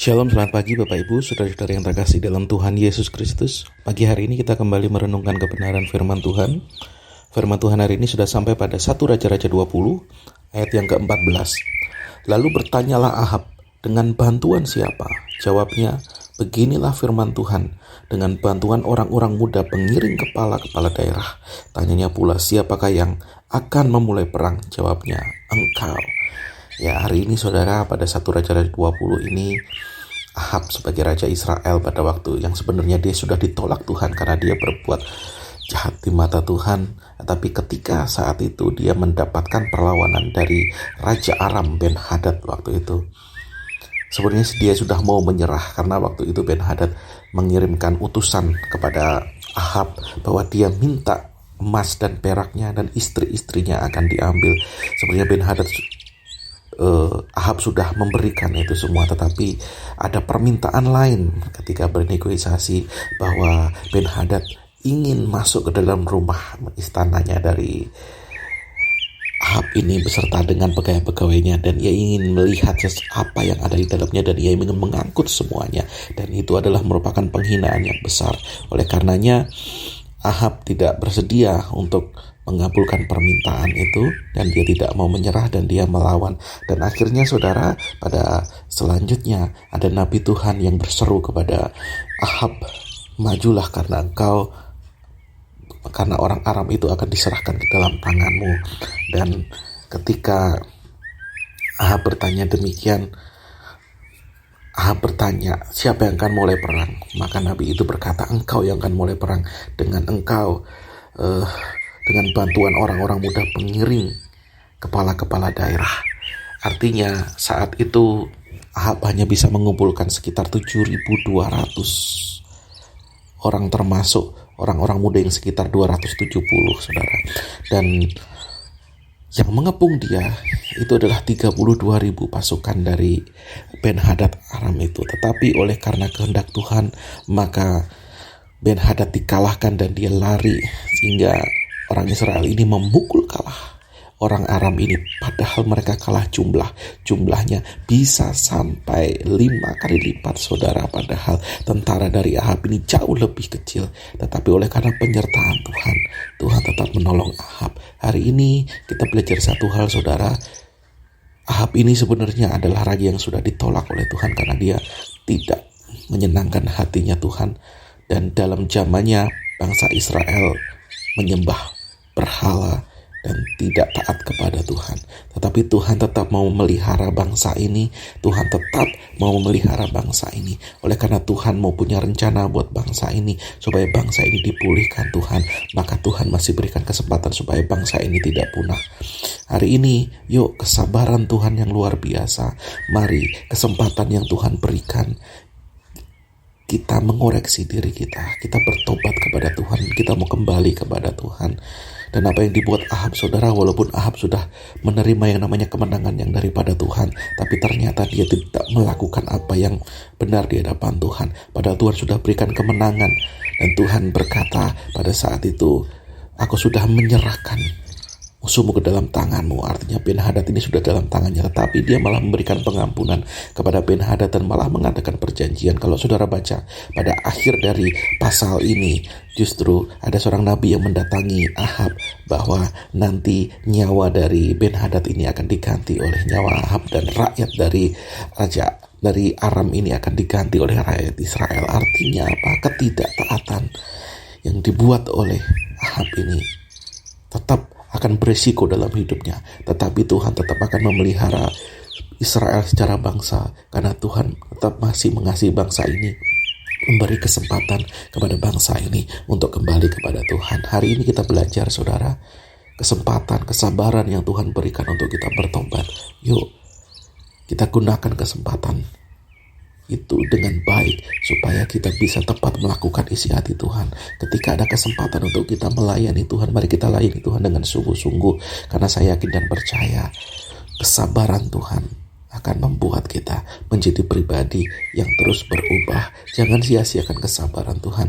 Shalom, selamat pagi Bapak Ibu, saudara-saudara yang terkasih dalam Tuhan Yesus Kristus. Pagi hari ini kita kembali merenungkan kebenaran firman Tuhan. Firman Tuhan hari ini sudah sampai pada 1 Raja-Raja 20 ayat yang ke-14. Lalu bertanyalah Ahab, dengan bantuan siapa? Jawabnya, beginilah firman Tuhan, dengan bantuan orang-orang muda pengiring kepala-kepala daerah. Tanyanya pula, siapakah yang akan memulai perang? Jawabnya, engkau. Ya, hari ini saudara, pada 1 Raja-Raja 20 ini Ahab sebagai Raja Israel pada waktu yang sebenarnya dia sudah ditolak Tuhan karena dia berbuat jahat di mata Tuhan. Tapi ketika saat itu dia mendapatkan perlawanan dari Raja Aram Ben-Hadad waktu itu. Sebenarnya dia sudah mau menyerah karena waktu itu Ben-Hadad mengirimkan utusan kepada Ahab bahwa dia minta emas dan peraknya dan istri-istrinya akan diambil. Sebenarnya Ben-Hadad Ahab sudah memberikan itu semua, tetapi ada permintaan lain ketika bernegosiasi bahwa Ben-Hadad ingin masuk ke dalam rumah istananya dari Ahab ini beserta dengan pegawai-pegawainya, dan ia ingin melihat apa yang ada di dalamnya dan ia ingin mengangkut semuanya, dan itu adalah merupakan penghinaan yang besar. Oleh karenanya Ahab tidak bersedia untuk mengabulkan permintaan itu, dan dia tidak mau menyerah dan dia melawan. Dan akhirnya saudara, pada selanjutnya ada nabi Tuhan yang berseru kepada Ahab, majulah karena orang Aram itu akan diserahkan ke dalam tanganmu. Dan ketika Ahab bertanya demikian, Ahab bertanya, siapa yang akan mulai perang? Maka nabi itu berkata, engkau yang akan mulai perang, dengan engkau dengan bantuan orang-orang muda pengiring kepala-kepala daerah. Artinya saat itu Ahab hanya bisa mengumpulkan sekitar 7.200 orang, termasuk orang-orang muda yang sekitar 270 saudara. Dan yang mengepung dia itu adalah 32.000 pasukan dari Ben-Hadad Aram itu. Tetapi oleh karena kehendak Tuhan, maka Ben-Hadad dikalahkan dan dia lari, sehingga orang Israel ini memukul kalah orang Aram ini, padahal mereka kalah jumlahnya bisa sampai 5 kali lipat saudara. Padahal tentara dari Ahab ini jauh lebih kecil, tetapi oleh karena penyertaan Tuhan tetap menolong Ahab. Hari ini kita belajar satu hal saudara, Ahab ini sebenarnya adalah raja yang sudah ditolak oleh Tuhan karena dia tidak menyenangkan hatinya Tuhan, dan dalam zamannya bangsa Israel menyembah berhala dan tidak taat kepada Tuhan. Tetapi Tuhan tetap mau memelihara bangsa ini. Tuhan tetap mau memelihara bangsa ini. Oleh karena Tuhan mau punya rencana buat bangsa ini, supaya bangsa ini dipulihkan Tuhan, maka Tuhan masih berikan kesempatan supaya bangsa ini tidak punah. Hari ini, yuk kesabaran Tuhan yang luar biasa. Mari kesempatan yang Tuhan berikan, kita mengoreksi diri kita bertobat kepada Tuhan, kita mau kembali kepada Tuhan. Dan apa yang dibuat Ahab saudara, walaupun Ahab sudah menerima yang namanya kemenangan yang daripada Tuhan, tapi ternyata dia tidak melakukan apa yang benar di hadapan Tuhan. Padahal Tuhan sudah berikan kemenangan, dan Tuhan berkata pada saat itu, aku sudah menyerahkan musuhmu ke dalam tanganmu. Artinya Ben-Hadad ini sudah dalam tangannya, tetapi dia malah memberikan pengampunan kepada Ben-Hadad dan malah mengadakan perjanjian. Kalau saudara baca pada akhir dari pasal ini, justru ada seorang nabi yang mendatangi Ahab bahwa nanti nyawa dari Ben-Hadad ini akan diganti oleh nyawa Ahab, dan rakyat dari raja dari Aram ini akan diganti oleh rakyat Israel. Artinya apa? Ketidaktaatan yang dibuat oleh Ahab ini tetap akan beresiko dalam hidupnya, tetapi Tuhan tetap akan memelihara Israel secara bangsa, karena Tuhan tetap masih mengasihi bangsa ini, memberi kesempatan kepada bangsa ini untuk kembali kepada Tuhan. Hari ini kita belajar saudara, kesempatan, kesabaran yang Tuhan berikan untuk kita bertobat. Yuk kita gunakan kesempatan itu dengan baik, supaya kita bisa tepat melakukan isi hati Tuhan. Ketika ada kesempatan untuk kita melayani Tuhan, mari kita layani Tuhan dengan sungguh-sungguh, karena saya yakin dan percaya kesabaran Tuhan akan membuat kita menjadi pribadi yang terus berubah. Jangan sia-siakan kesabaran Tuhan.